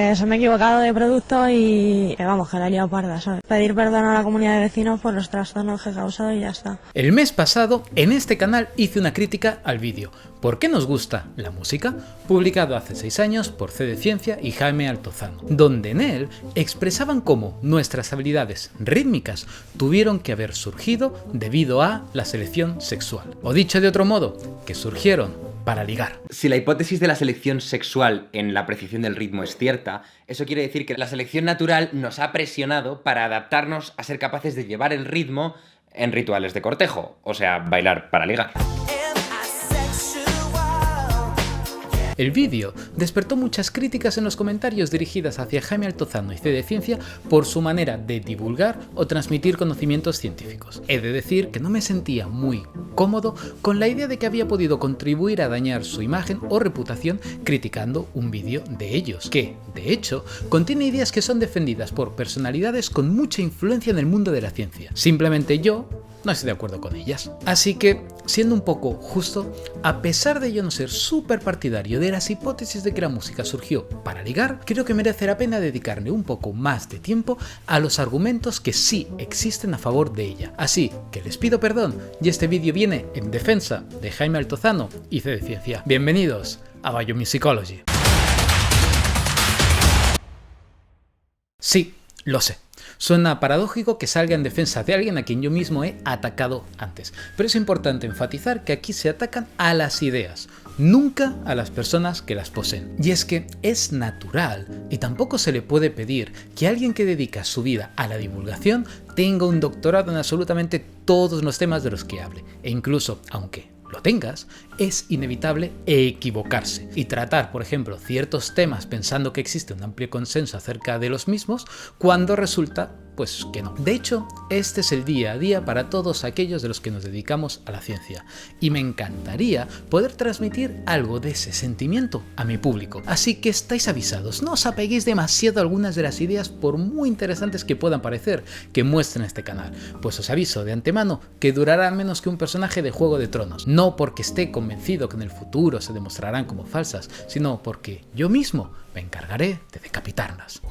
Pues me he equivocado de producto y vamos, que la he liado parda, ¿sabes? Pedir perdón a la comunidad de vecinos por los trastornos que he causado y ya está. El mes pasado, en este canal hice una crítica al vídeo ¿Por qué nos gusta la música?, publicado hace 6 años por C de Ciencia y Jaime Altozano, donde en él expresaban cómo nuestras habilidades rítmicas tuvieron que haber surgido debido a la selección sexual. O dicho de otro modo, que surgieron para ligar. Si la hipótesis de la selección sexual en la precisión del ritmo es cierta, eso quiere decir que la selección natural nos ha presionado para adaptarnos a ser capaces de llevar el ritmo en rituales de cortejo, o sea, bailar para ligar. El vídeo despertó muchas críticas en los comentarios dirigidas hacia Jaime Altozano y C de Ciencia por su manera de divulgar o transmitir conocimientos científicos. He de decir que no me sentía muy cómodo con la idea de que había podido contribuir a dañar su imagen o reputación criticando un vídeo de ellos, que, de hecho, contiene ideas que son defendidas por personalidades con mucha influencia en el mundo de la ciencia. Simplemente yo no estoy de acuerdo con ellas. Así que, siendo un poco justo, a pesar de yo no ser súper partidario de las hipótesis de que la música surgió para ligar, creo que merece la pena dedicarle un poco más de tiempo a los argumentos que sí existen a favor de ella. Así que les pido perdón y este vídeo viene en defensa de Jaime Altozano y C de Ciencia. Bienvenidos a Biomusicology. Sí, lo sé. Suena paradójico que salga en defensa de alguien a quien yo mismo he atacado antes, pero es importante enfatizar que aquí se atacan a las ideas, nunca a las personas que las poseen. Y es que es natural y tampoco se le puede pedir que alguien que dedica su vida a la divulgación tenga un doctorado en absolutamente todos los temas de los que hable, e incluso, aunque lo tengas, es inevitable equivocarse y tratar, por ejemplo, ciertos temas pensando que existe un amplio consenso acerca de los mismos, cuando resulta pues que no. De hecho, este es el día a día para todos aquellos de los que nos dedicamos a la ciencia, y me encantaría poder transmitir algo de ese sentimiento a mi público. Así que estáis avisados, no os apeguéis demasiado a algunas de las ideas, por muy interesantes que puedan parecer, que muestren este canal, pues os aviso de antemano que durará menos que un personaje de Juego de Tronos, no porque esté convencido que en el futuro se demostrarán como falsas, sino porque yo mismo me encargaré de decapitarlas.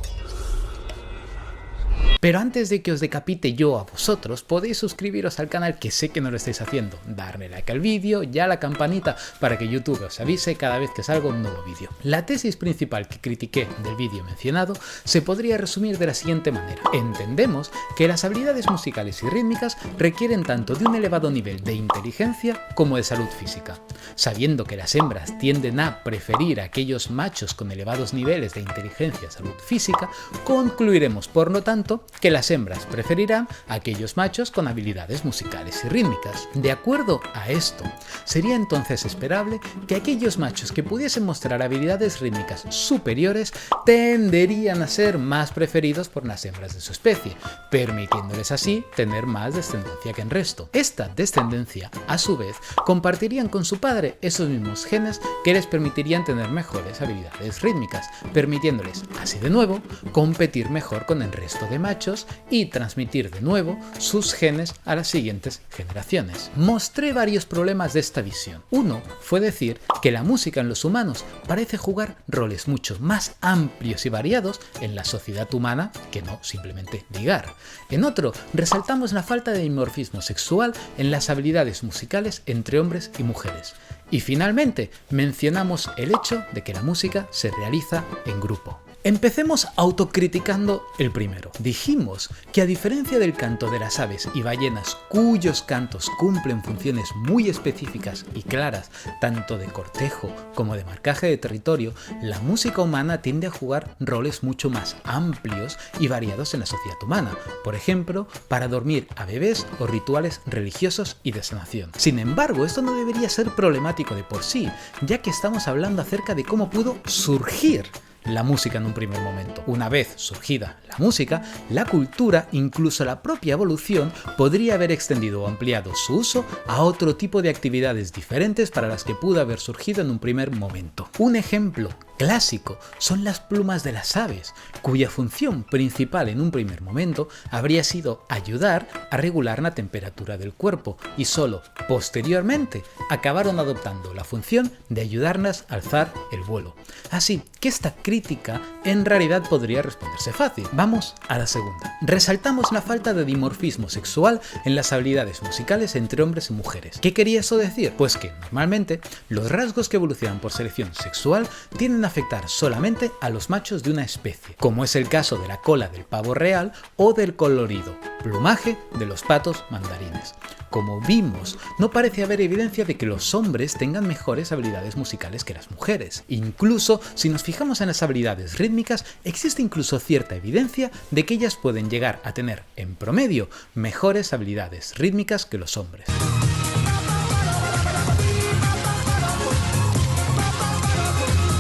Pero antes de que os decapite yo a vosotros, podéis suscribiros al canal, que sé que no lo estáis haciendo, darle like al vídeo y a la campanita para que YouTube os avise cada vez que salga un nuevo vídeo. La tesis principal que critiqué del vídeo mencionado se podría resumir de la siguiente manera. Entendemos que las habilidades musicales y rítmicas requieren tanto de un elevado nivel de inteligencia como de salud física. Sabiendo que las hembras tienden a preferir a aquellos machos con elevados niveles de inteligencia y salud física, concluiremos por lo tanto que las hembras preferirán a aquellos machos con habilidades musicales y rítmicas. De acuerdo a esto, sería entonces esperable que aquellos machos que pudiesen mostrar habilidades rítmicas superiores tenderían a ser más preferidos por las hembras de su especie, permitiéndoles así tener más descendencia que el resto. Esta descendencia, a su vez, compartirían con su padre esos mismos genes que les permitirían tener mejores habilidades rítmicas, permitiéndoles así de nuevo competir mejor con el resto de machos y transmitir de nuevo sus genes a las siguientes generaciones. Mostré varios problemas de esta visión. Uno fue decir que la música en los humanos parece jugar roles mucho más amplios y variados en la sociedad humana que no simplemente ligar. En otro, resaltamos la falta de dimorfismo sexual en las habilidades musicales entre hombres y mujeres. Y finalmente, mencionamos el hecho de que la música se realiza en grupo. Empecemos autocriticando el primero. Dijimos que a diferencia del canto de las aves y ballenas, cuyos cantos cumplen funciones muy específicas y claras, tanto de cortejo como de marcaje de territorio, la música humana tiende a jugar roles mucho más amplios y variados en la sociedad humana, por ejemplo, para dormir a bebés o rituales religiosos y de sanación. Sin embargo, esto no debería ser problemático de por sí, ya que estamos hablando acerca de cómo pudo surgir la música en un primer momento. Una vez surgida la música, la cultura, incluso la propia evolución, podría haber extendido o ampliado su uso a otro tipo de actividades diferentes para las que pudo haber surgido en un primer momento. Un ejemplo clásico son las plumas de las aves, cuya función principal en un primer momento habría sido ayudar a regular la temperatura del cuerpo, y solo posteriormente acabaron adoptando la función de ayudarnos a alzar el vuelo. Así que esta crítica crítica en realidad podría responderse fácil. Vamos a la segunda. Resaltamos la falta de dimorfismo sexual en las habilidades musicales entre hombres y mujeres. ¿Qué quería eso decir? Pues que normalmente los rasgos que evolucionan por selección sexual tienden a afectar solamente a los machos de una especie, como es el caso de la cola del pavo real o del colorido plumaje de los patos mandarines. Como vimos, no parece haber evidencia de que los hombres tengan mejores habilidades musicales que las mujeres. Incluso si nos fijamos en las habilidades rítmicas, existe incluso cierta evidencia de que ellas pueden llegar a tener, en promedio, mejores habilidades rítmicas que los hombres.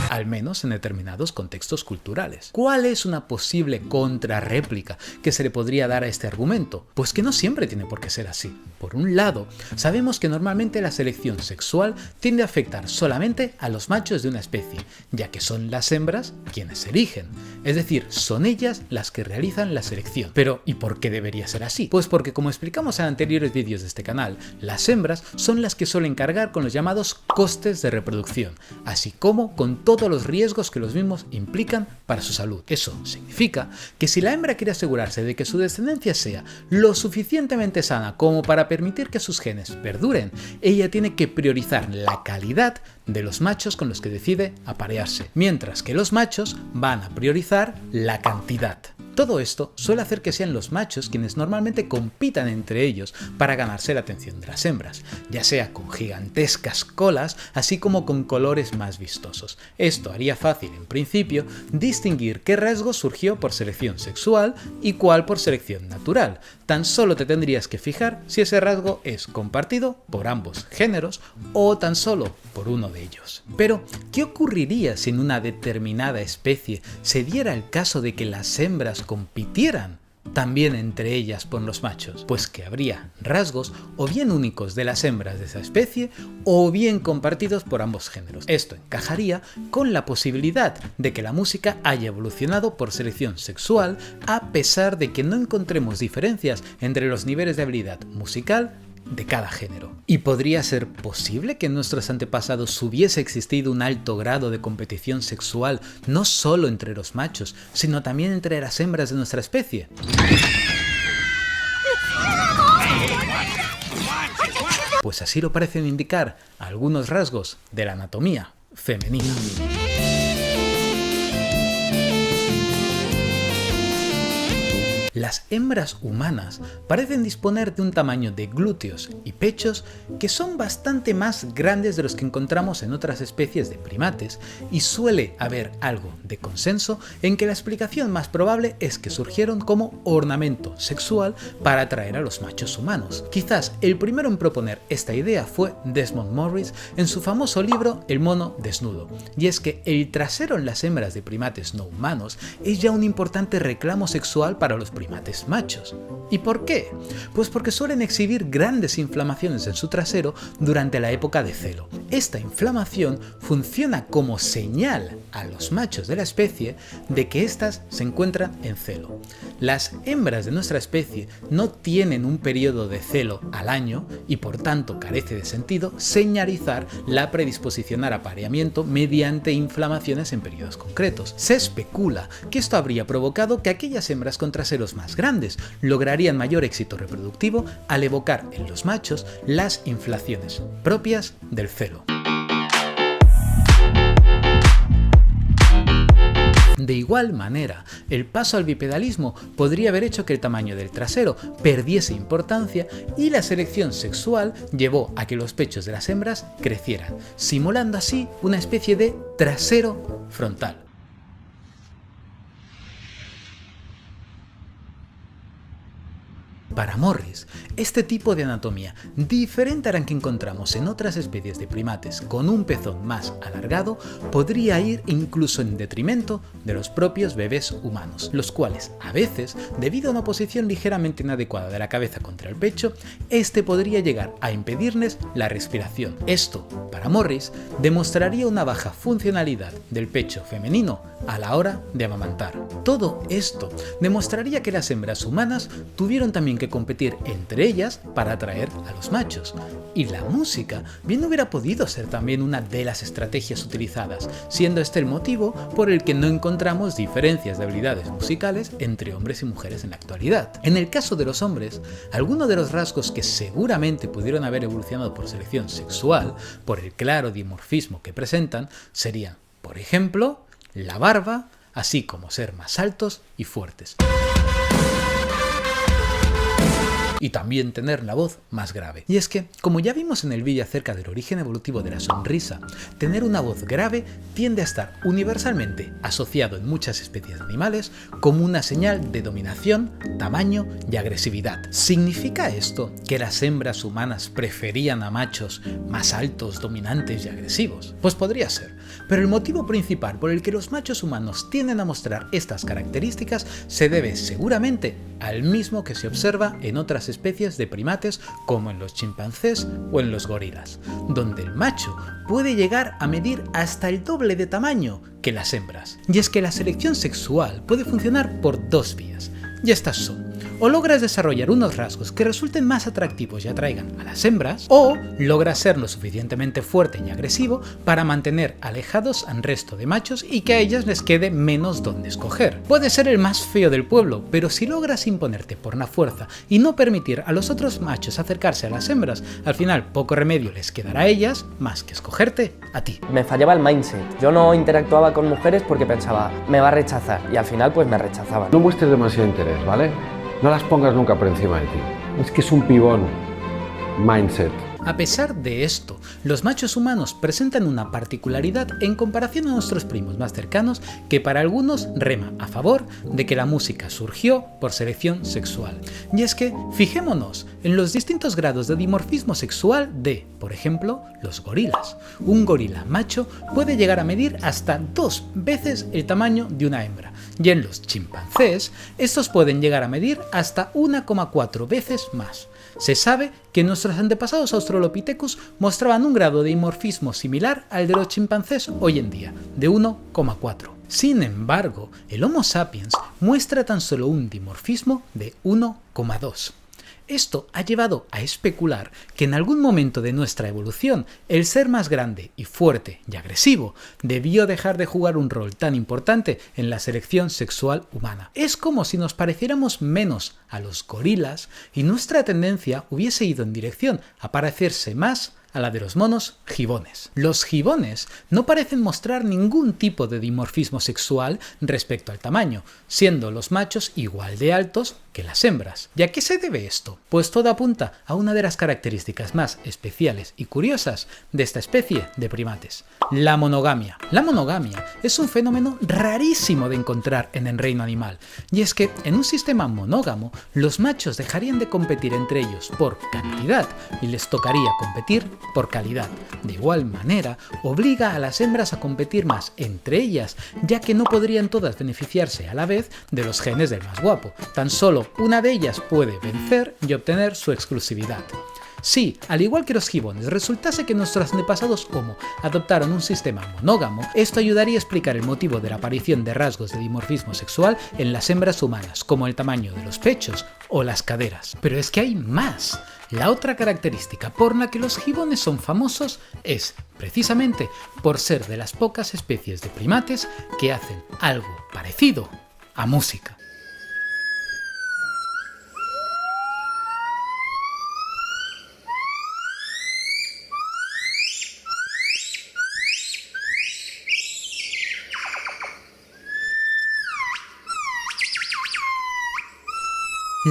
Al menos en determinados contextos culturales. ¿Cuál es una posible contrarréplica que se le podría dar a este argumento? Pues que no siempre tiene por qué ser así. Por un lado, sabemos que normalmente la selección sexual tiende a afectar solamente a los machos de una especie, ya que son las hembras quienes eligen. Es decir, son ellas las que realizan la selección. Pero, ¿y por qué debería ser así? Pues porque, como explicamos en anteriores vídeos de este canal, las hembras son las que suelen cargar con los llamados costes de reproducción, así como con todos los riesgos que los mismos implican para su salud. Eso significa que si la hembra quiere asegurarse de que su descendencia sea lo suficientemente sana como para permitir que sus genes perduren, ella tiene que priorizar la calidad de los machos con los que decide aparearse, mientras que los machos van a priorizar la cantidad. Todo esto suele hacer que sean los machos quienes normalmente compitan entre ellos para ganarse la atención de las hembras, ya sea con gigantescas colas, así como con colores más vistosos. Esto haría fácil, en principio, distinguir qué rasgo surgió por selección sexual y cuál por selección natural. Tan solo te tendrías que fijar si ese rasgo es compartido por ambos géneros o tan solo por uno de ellos. Pero, ¿qué ocurriría si en una determinada especie se diera el caso de que las hembras compitieran también entre ellas por los machos? Pues que habría rasgos o bien únicos de las hembras de esa especie o bien compartidos por ambos géneros. Esto encajaría con la posibilidad de que la música haya evolucionado por selección sexual a pesar de que no encontremos diferencias entre los niveles de habilidad musical de cada género. ¿Y podría ser posible que en nuestros antepasados hubiese existido un alto grado de competición sexual no solo entre los machos, sino también entre las hembras de nuestra especie? Pues así lo parecen indicar algunos rasgos de la anatomía femenina. Las hembras humanas parecen disponer de un tamaño de glúteos y pechos que son bastante más grandes de los que encontramos en otras especies de primates, y suele haber algo de consenso en que la explicación más probable es que surgieron como ornamento sexual para atraer a los machos humanos. Quizás el primero en proponer esta idea fue Desmond Morris en su famoso libro El mono desnudo, y es que el trasero en las hembras de primates no humanos es ya un importante reclamo sexual para los primates machos. ¿Y por qué? Pues porque suelen exhibir grandes inflamaciones en su trasero durante la época de celo. Esta inflamación funciona como señal a los machos de la especie de que éstas se encuentran en celo. Las hembras de nuestra especie no tienen un periodo de celo al año y por tanto carece de sentido señalizar la predisposición al apareamiento mediante inflamaciones en periodos concretos. Se especula que esto habría provocado que aquellas hembras con traseros más grandes lograrían mayor éxito reproductivo al evocar en los machos las inflaciones propias del celo. De igual manera, el paso al bipedalismo podría haber hecho que el tamaño del trasero perdiese importancia y la selección sexual llevó a que los pechos de las hembras crecieran, simulando así una especie de trasero frontal. Para Morris, este tipo de anatomía, diferente a la que encontramos en otras especies de primates con un pezón más alargado, podría ir incluso en detrimento de los propios bebés humanos, los cuales, a veces, debido a una posición ligeramente inadecuada de la cabeza contra el pecho, este podría llegar a impedirles la respiración. Esto, para Morris, demostraría una baja funcionalidad del pecho femenino a la hora de amamantar. Todo esto demostraría que las hembras humanas tuvieron también que competir entre ellas para atraer a los machos. Y la música bien hubiera podido ser también una de las estrategias utilizadas, siendo este el motivo por el que no encontramos diferencias de habilidades musicales entre hombres y mujeres en la actualidad. En el caso de los hombres, algunos de los rasgos que seguramente pudieron haber evolucionado por selección sexual, por el claro dimorfismo que presentan, serían, por ejemplo, la barba, así como ser más altos y fuertes. Y también tener la voz más grave. Y es que, como ya vimos en el vídeo acerca del origen evolutivo de la sonrisa, tener una voz grave tiende a estar universalmente asociado en muchas especies de animales como una señal de dominación, tamaño y agresividad. ¿Significa esto que las hembras humanas preferían a machos más altos, dominantes y agresivos? Pues podría ser, pero el motivo principal por el que los machos humanos tienden a mostrar estas características se debe seguramente al mismo que se observa en otras especies de primates como en los chimpancés o en los gorilas, donde el macho puede llegar a medir hasta el doble de tamaño que las hembras. Y es que la selección sexual puede funcionar por dos vías, y estas son: o logras desarrollar unos rasgos que resulten más atractivos y atraigan a las hembras, o logras ser lo suficientemente fuerte y agresivo para mantener alejados al resto de machos y que a ellas les quede menos donde escoger. Puedes ser el más feo del pueblo, pero si logras imponerte por la fuerza y no permitir a los otros machos acercarse a las hembras, al final poco remedio les quedará a ellas más que escogerte a ti. Me fallaba el mindset. Yo no interactuaba con mujeres porque pensaba, me va a rechazar, y al final pues me rechazaban. No muestres demasiado interés, ¿vale? No las pongas nunca por encima de ti. Es que es un pibón. Mindset. A pesar de esto, los machos humanos presentan una particularidad en comparación a nuestros primos más cercanos que para algunos rema a favor de que la música surgió por selección sexual. Y es que fijémonos en los distintos grados de dimorfismo sexual de, por ejemplo, los gorilas. Un gorila macho puede llegar a medir hasta 2 veces el tamaño de una hembra, y en los chimpancés estos pueden llegar a medir hasta 1,4 veces más. Se sabe que nuestros antepasados Australopithecus mostraban un grado de dimorfismo similar al de los chimpancés hoy en día, de 1,4. Sin embargo, el Homo sapiens muestra tan solo un dimorfismo de 1,2. Esto ha llevado a especular que en algún momento de nuestra evolución el ser más grande y fuerte y agresivo debió dejar de jugar un rol tan importante en la selección sexual humana. Es como si nos pareciéramos menos a los gorilas y nuestra tendencia hubiese ido en dirección a parecerse más a la de los monos gibones. Los gibones no parecen mostrar ningún tipo de dimorfismo sexual respecto al tamaño, siendo los machos igual de altos que las hembras. ¿Y a qué se debe esto? Pues todo apunta a una de las características más especiales y curiosas de esta especie de primates: la monogamia. La monogamia es un fenómeno rarísimo de encontrar en el reino animal, y es que en un sistema monógamo los machos dejarían de competir entre ellos por cantidad y les tocaría competir por calidad. De igual manera, obliga a las hembras a competir más entre ellas, ya que no podrían todas beneficiarse a la vez de los genes del más guapo. Tan solo una de ellas puede vencer y obtener su exclusividad. Si, al igual que los gibones, resultase que nuestros antepasados Homo adoptaron un sistema monógamo, esto ayudaría a explicar el motivo de la aparición de rasgos de dimorfismo sexual en las hembras humanas, como el tamaño de los pechos o las caderas. Pero es que hay más. La otra característica por la que los gibones son famosos es, precisamente, por ser de las pocas especies de primates que hacen algo parecido a música.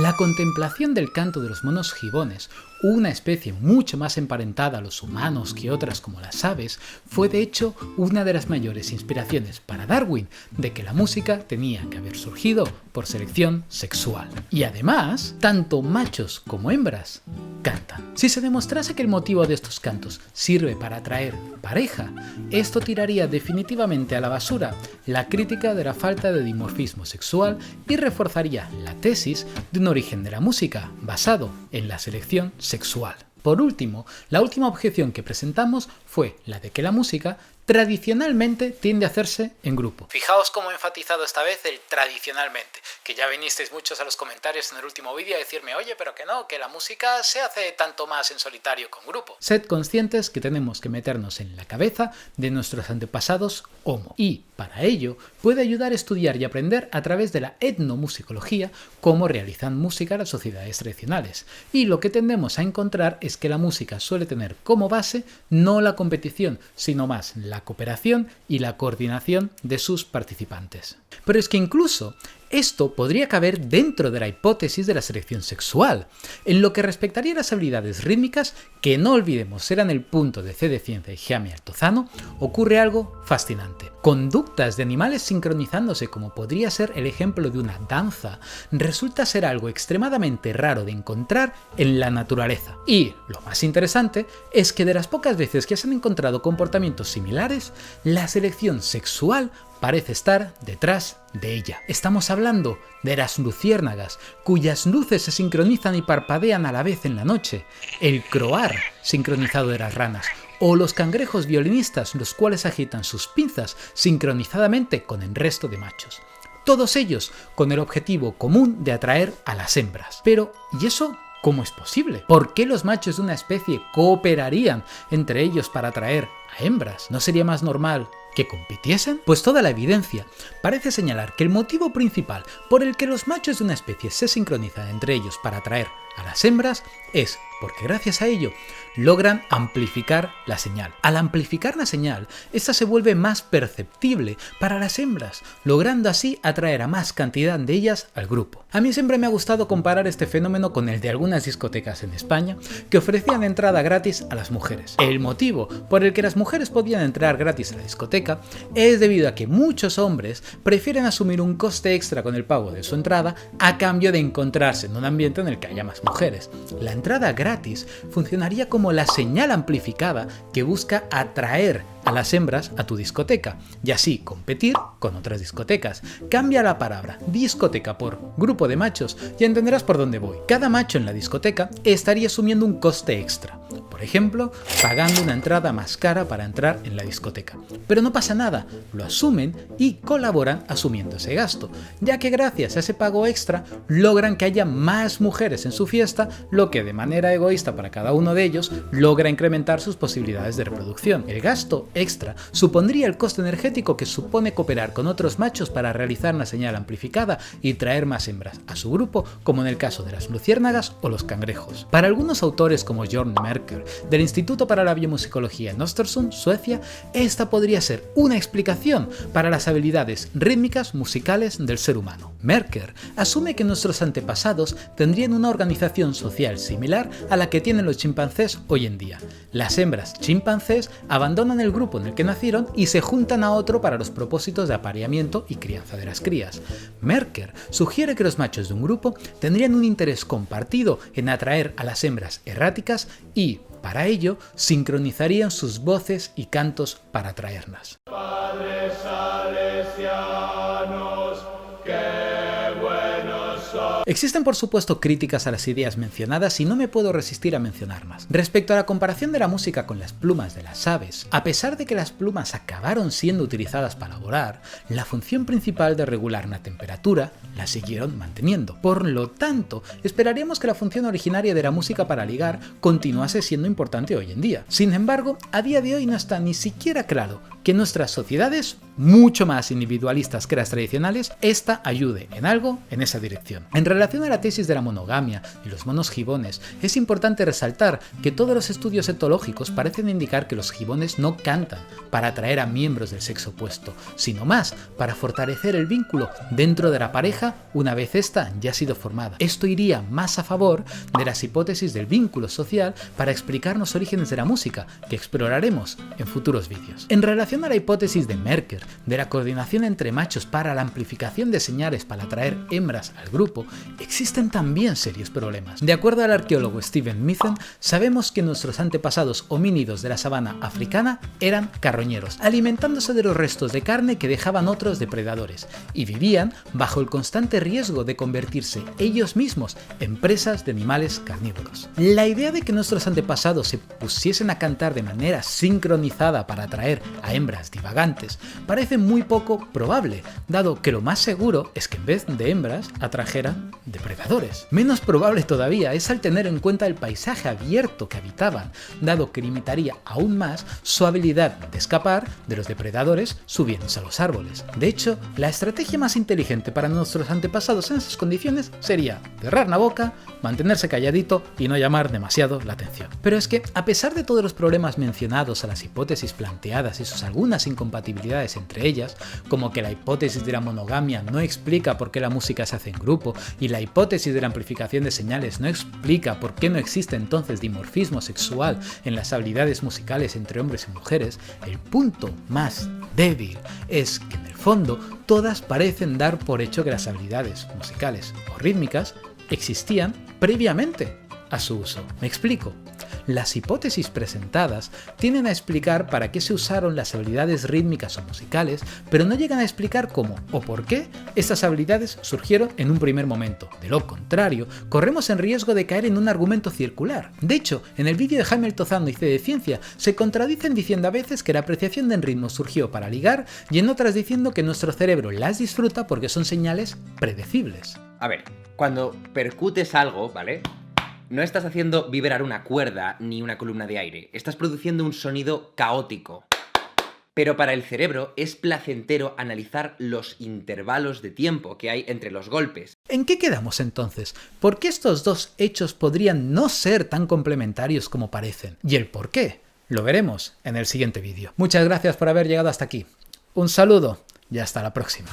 La contemplación del canto de los monos gibones, una especie mucho más emparentada a los humanos que otras como las aves, fue de hecho una de las mayores inspiraciones para Darwin de que la música tenía que haber surgido por selección sexual. Y además, tanto machos como hembras cantan. Si se demostrase que el motivo de estos cantos sirve para atraer pareja, esto tiraría definitivamente a la basura la crítica de la falta de dimorfismo sexual y reforzaría la tesis de un origen de la música basado en la selección sexual. Por último, la última objeción que presentamos fue la de que la música tradicionalmente tiende a hacerse en grupo. Fijaos cómo he enfatizado esta vez el tradicionalmente, que ya vinisteis muchos a los comentarios en el último vídeo a decirme, oye, pero que no, que la música se hace tanto más en solitario con grupo. Sed conscientes que tenemos que meternos en la cabeza de nuestros antepasados Homo, y para ello puede ayudar a estudiar y aprender a través de la etnomusicología cómo realizan música las sociedades tradicionales, y lo que tendemos a encontrar es que la música suele tener como base no la competición, sino más la cooperación y la coordinación de sus participantes. Pero es que incluso esto podría caber dentro de la hipótesis de la selección sexual, en lo que respectaría a las habilidades rítmicas, que no olvidemos eran el punto de C de Ciencia y Jaime Altozano, ocurre algo fascinante. Conductas de animales sincronizándose, como podría ser el ejemplo de una danza, resulta ser algo extremadamente raro de encontrar en la naturaleza. Y lo más interesante es que de las pocas veces que se han encontrado comportamientos similares, la selección sexual parece estar detrás de ella. Estamos hablando de las luciérnagas, cuyas luces se sincronizan y parpadean a la vez en la noche, el croar sincronizado de las ranas, o los cangrejos violinistas, los cuales agitan sus pinzas sincronizadamente con el resto de machos. Todos ellos con el objetivo común de atraer a las hembras. Pero, ¿y eso cómo es posible? ¿Por qué los machos de una especie cooperarían entre ellos para atraer a hembras? ¿No sería más normal que compitiesen? Pues toda la evidencia parece señalar que el motivo principal por el que los machos de una especie se sincronizan entre ellos para atraer a las hembras es porque gracias a ello logran amplificar la señal. Al amplificar la señal, esta se vuelve más perceptible para las hembras, logrando así atraer a más cantidad de ellas al grupo. A mí siempre me ha gustado comparar este fenómeno con el de algunas discotecas en España que ofrecían entrada gratis a las mujeres. El motivo por el que las mujeres podían entrar gratis a la discoteca es debido a que muchos hombres prefieren asumir un coste extra con el pago de su entrada a cambio de encontrarse en un ambiente en el que haya más mujeres. La entrada gratis funcionaría como la señal amplificada que busca atraer a las hembras a tu discoteca y así competir con otras discotecas. Cambia la palabra discoteca por grupo de machos y entenderás por dónde voy. Cada macho en la discoteca estaría asumiendo un coste extra, por ejemplo, pagando una entrada más cara para entrar en la discoteca. Pero no pasa nada, lo asumen y colaboran asumiendo ese gasto, ya que gracias a ese pago extra logran que haya más mujeres en su fiesta, lo que de manera egoísta para cada uno de ellos logra incrementar sus posibilidades de reproducción. El gasto extra supondría el coste energético que supone cooperar con otros machos para realizar una señal amplificada y traer más hembras a su grupo, como en el caso de las luciérnagas o los cangrejos. Para algunos autores como Björn Merker, del Instituto para la Biomusicología en Östersund, Suecia, esta podría ser una explicación para las habilidades rítmicas musicales del ser humano. Merker asume que nuestros antepasados tendrían una organización social similar a la que tienen los chimpancés hoy en día. Las hembras chimpancés abandonan el grupo en el que nacieron y se juntan a otro para los propósitos de apareamiento y crianza de las crías. Merker sugiere que los machos de un grupo tendrían un interés compartido en atraer a las hembras erráticas y, para ello, sincronizarían sus voces y cantos para atraerlas. Padres salesianos, qué buenos son. Existen por supuesto críticas a las ideas mencionadas y no me puedo resistir a mencionarlas. Respecto a la comparación de la música con las plumas de las aves, a pesar de que las plumas acabaron siendo utilizadas para volar, la función principal de regular la temperatura la siguieron manteniendo. Por lo tanto, esperaríamos que la función originaria de la música para ligar continuase siendo importante hoy en día. Sin embargo, a día de hoy no está ni siquiera claro que en nuestras sociedades, mucho más individualistas que las tradicionales, esta ayude en algo en esa dirección. En relación a la tesis de la monogamia y los monos gibones, es importante resaltar que todos los estudios etológicos parecen indicar que los gibones no cantan para atraer a miembros del sexo opuesto, sino más para fortalecer el vínculo dentro de la pareja una vez ésta ya ha sido formada. Esto iría más a favor de las hipótesis del vínculo social para explicar los orígenes de la música, que exploraremos en futuros vídeos. En relación a la hipótesis de Merker de la coordinación entre machos para la amplificación de señales para atraer hembras al grupo, existen también serios problemas. De acuerdo al arqueólogo Steven Mithen, sabemos que nuestros antepasados homínidos de la sabana africana eran carroñeros, alimentándose de los restos de carne que dejaban otros depredadores, y vivían bajo el constante riesgo de convertirse ellos mismos en presas de animales carnívoros. La idea de que nuestros antepasados se pusiesen a cantar de manera sincronizada para atraer a hembras divagantes parece muy poco probable, dado que lo más seguro es que en vez de hembras atrajeran depredadores. Menos probable todavía es al tener en cuenta el paisaje abierto que habitaban, dado que limitaría aún más su habilidad de escapar de los depredadores subiéndose a los árboles. De hecho, la estrategia más inteligente para nuestros antepasados en esas condiciones sería cerrar la boca, mantenerse calladito y no llamar demasiado la atención. Pero es que, a pesar de todos los problemas mencionados a las hipótesis planteadas y sus algunas incompatibilidades entre ellas, como que la hipótesis de la monogamia no explica por qué la música se hace en grupo y la hipótesis de la amplificación de señales no explica por qué no existe entonces dimorfismo sexual en las habilidades musicales entre hombres y mujeres, el punto más débil es que en el fondo todas parecen dar por hecho que las habilidades musicales o rítmicas existían previamente a su uso. Me explico. Las hipótesis presentadas tienden a explicar para qué se usaron las habilidades rítmicas o musicales, pero no llegan a explicar cómo o por qué estas habilidades surgieron en un primer momento. De lo contrario, corremos en riesgo de caer en un argumento circular. De hecho, en el vídeo de Jaime Altozano y C de Ciencia se contradicen diciendo a veces que la apreciación de ritmos surgió para ligar y en otras diciendo que nuestro cerebro las disfruta porque son señales predecibles. A ver, cuando percutes algo, ¿vale? No estás haciendo vibrar una cuerda ni una columna de aire, estás produciendo un sonido caótico. Pero para el cerebro es placentero analizar los intervalos de tiempo que hay entre los golpes. ¿En qué quedamos entonces? ¿Por qué estos dos hechos podrían no ser tan complementarios como parecen? ¿Y el por qué? Lo veremos en el siguiente vídeo. Muchas gracias por haber llegado hasta aquí. Un saludo y hasta la próxima.